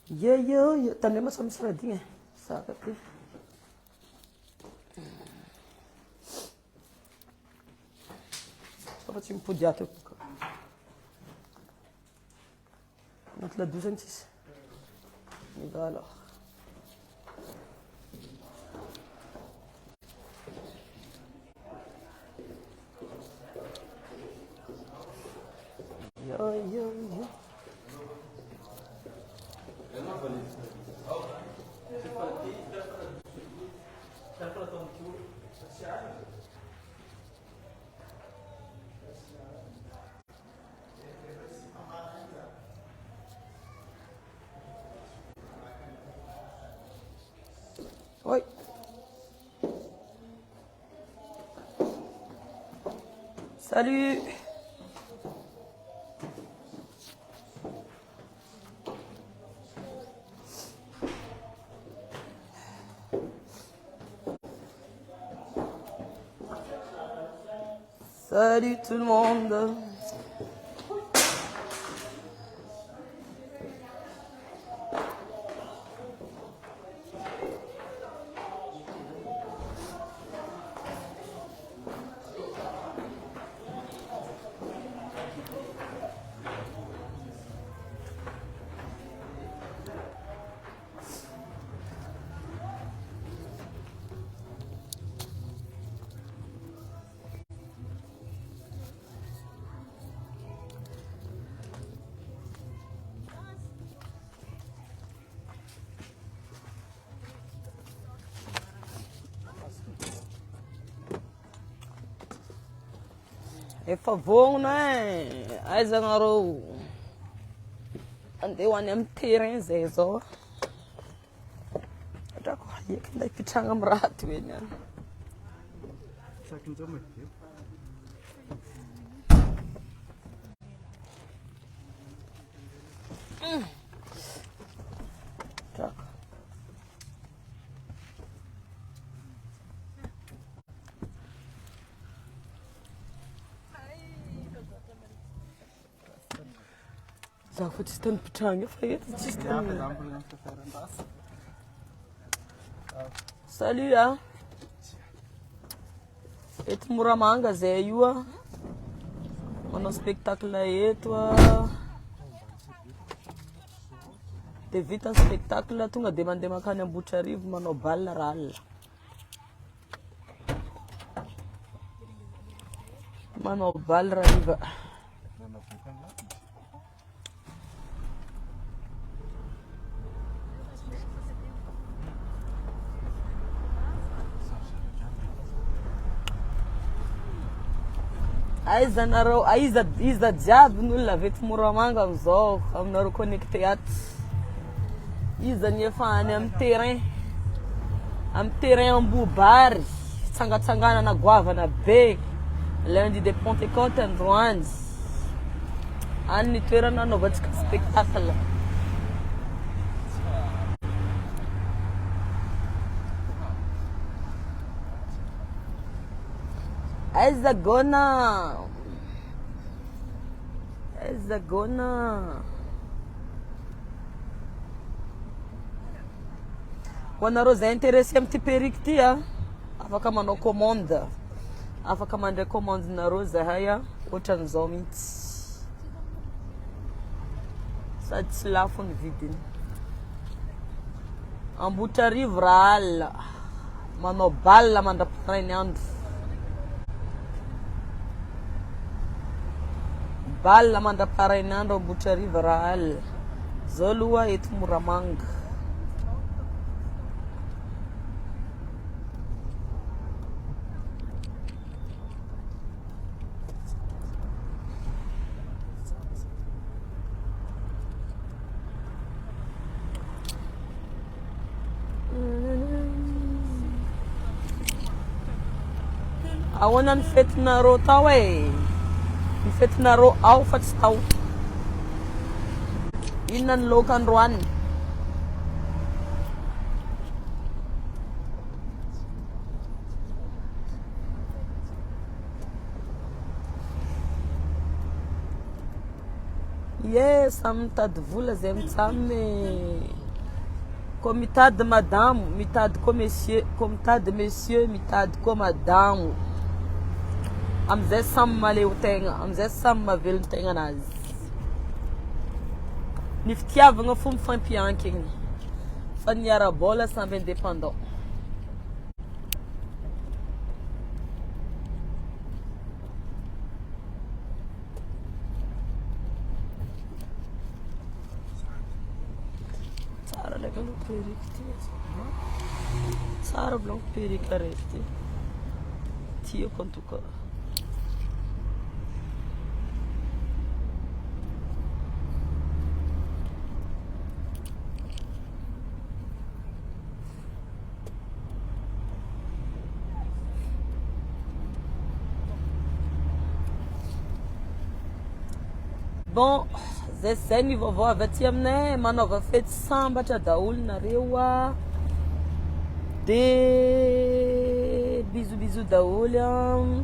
Yo, tandem mas kami srading eh. Sakat eh. Apa sih puja tu? Nak la 12 cis. Voilà. Yo. Oi. Salut. Salut tout le monde. É favor, né? Aí já nareo. Andei one terrain zezo. Já corria que daí pichanga mrato né? Sakin zaman ki. Tak. Zou het is dan pichanga feit? Het is dan. Salut hein. Et muramanga zeyua. Ono spectacle eto. De vita spectacle tunga demande makanya buchariv mano balla ralla. Mano balla riva. Aiza nareo, aiza jiaby n'olona vety moramanga amizao aminareo connecté ato. Iza nefa any amin'ny terrain ambobary, tsangatsanganana goavana be, lundi de Pentecôte androany. Any ny toerana anaovantsika spectacle. Aiza gona. Ho anareo zay intéressé amin'ity perique ty afaka manao commande. Afaka mandray commande nareo zahay ohatran'izao mihitsy. Sady tsy lafo ny vidiny. Ambotrarivo raha alina. Manao balle mandraparainy andro. Balla mandaparainy andro ambotrarivo raha alina. Zao aloha eto Moramanga. Ahoana ny fetinareo tao e? Ny fetinareo ao fa tsy tao. Inona ny laoka androany? Yes, Samy mitady vola zay mitsamy. Comme mitady madame, mitady comme monsieur, comme mitady monsieur, mitady comme madame. Amizay samy maleo tegna, amizay samy mavelogno tegna anazy. Ny fitiavagna fô mifampiankigny. Fa ny ara-bola samby indépendant. Tsara legal o periky ty. Tsara blanc periky araiky ty. Tiako en tout cas. Bon, zay zay ny vaovao avy aty aminay manaova fety sambatra daholo nareo a. De bisous daholo.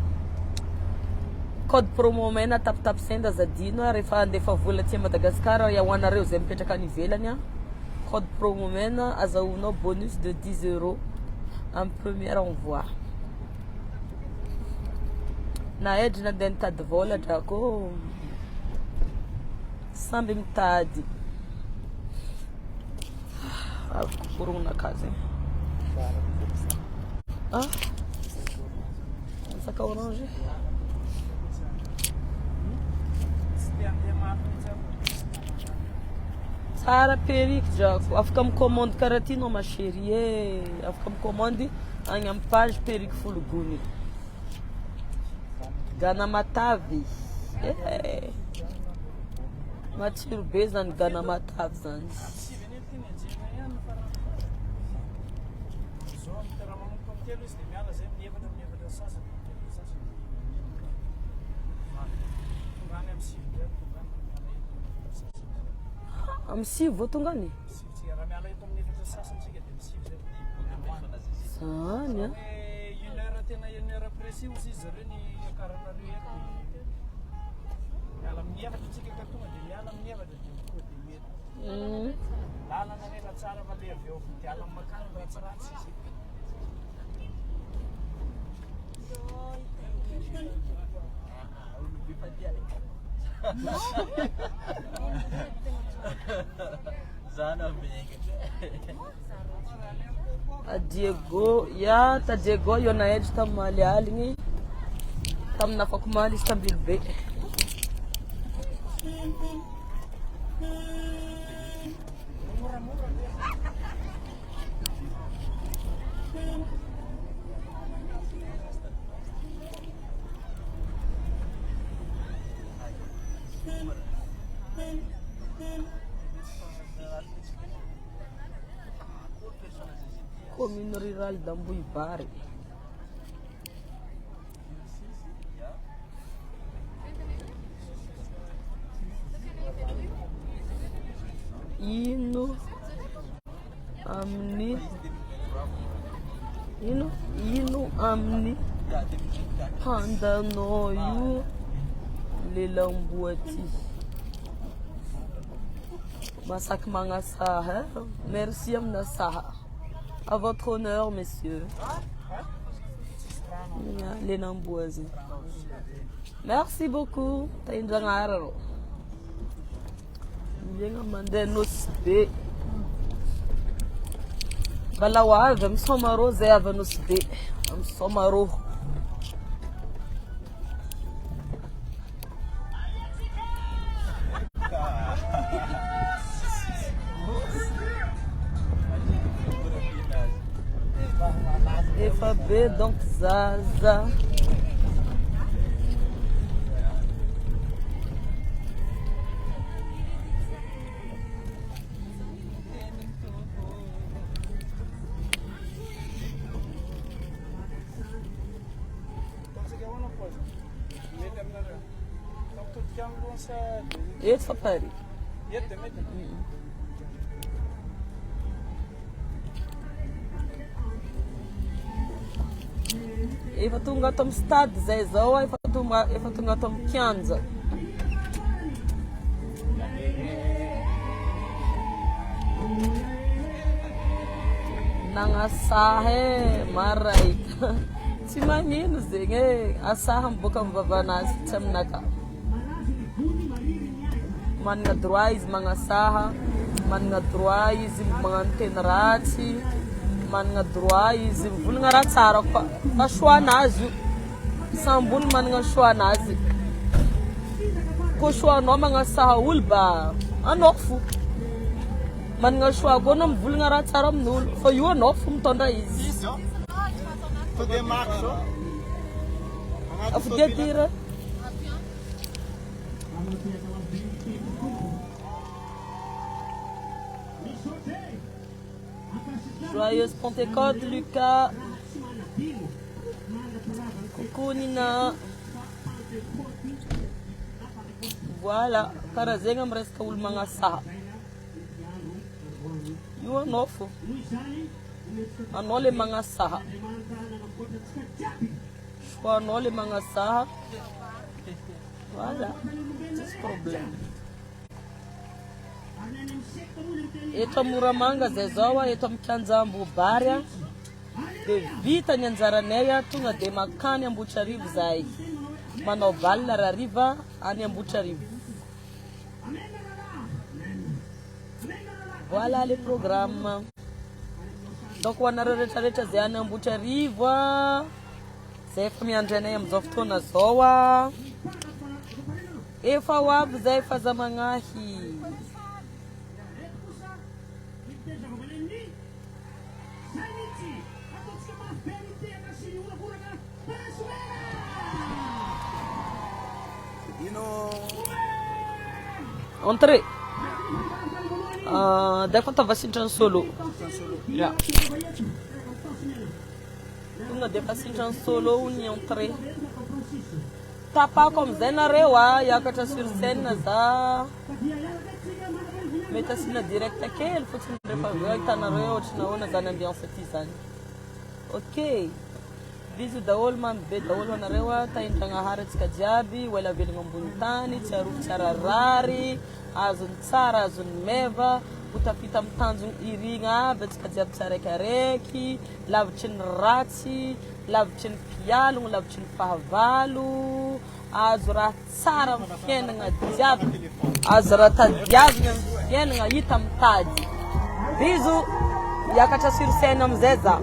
Code promo Mena tap send azadino rehefa andefa vola aty Madagascar iahoanareo zay mipetraka any ivelany a. Code promo Mena azahoanao bonus de 10 € en premier envoi. Na edry na andeha nitady vola drako samby mitady. Avy koporogna akazy. Ah? Masaka orange? Tsara periky drako. Afaka micommande karaha ty no ma chérie. Afaka micommande agny amin'ny page periky fologony. Gana matavy. Matsiro be zany gana matavy zany. Amisi vao tonga any? Zany a. A Diego, ya ta Diego yo na edge tam mali aligny. Tam na fakumali stabil be. Commune rurale d'Ambuibari. Ino amni handanoio lelamboati. Masak mangasaha. Merci amna saha. À votre honneur, messieurs. Les Namboises. Merci beaucoup. T'as une jangarro. Bien amandé nos bé. Balawa, vem somaro zeva nos bé. Am somaro. FAB, donc Zaza. Esse safari. Efa tonga tom stade zay zao, efa tonga tom kianja. Nangasahe maray. Tsy magnino zegny asaha miboaka amin'ny vavanazy tsy aminaka. Manana droit izy magnasaha, manana droit izy magnano teny ratsy, manana droit izy mivolagna raha tsara koa. Fa choix-nazy io. Sambolo manana choix-nazy. Ko choix-nao magnasaha olo ba anao fo. Manana choix koa anao mivolagna raha tsara amin'olo. Fa io anao fo mitondra izy. Afadia dire. Joyeuse Pentecôte, Lucas. Coucou Nina. Voilà, karazegna am resaka olo magnasaha. Io anao fo. Anao le magnasaha. Anao le magnasaha. Voilà, pas problème. Eto Moramanga zay zao eto amin'ny Kanjambo Bary de vita ny anjaranay tonga de makany Ambotrarivo zahay. Manao balle rariva any Ambotrarivo. Voilà les programmes. Donc ho anareo rehetrarehetra zay any Ambotrarivo zay efa miandry anay amin'izao fotoana zao efa ho avy zay fa za magnahy. Entrée. Dai quanto va sintrano solo. Ja. Una defa sintrano solo une entrée. Tapa comme zay nareo yakatra sur scène za. Meta sina direct kely fotsiny refa aveo hitanareo ohatrina ahoana zany ambiance ty zany. Ok. Bisous daholo mamy be daholo anareo tahin-dragnahary antsika jiaby ho ela velogna ambony tany tsy arovy tsara rary azony tsara azony meva ho tafita amin'ny tanjony irigna aby antsika jiaby tsaraikaraiky lavitry ny ratsy lavitry ny mpialogno lavitry ny fahavalo azo raha tsara amin'ny fiainagna jiaby azo raha tadiavina amin'ny fiainagna hita mitady. Bisous yakatra sur scène amizay za.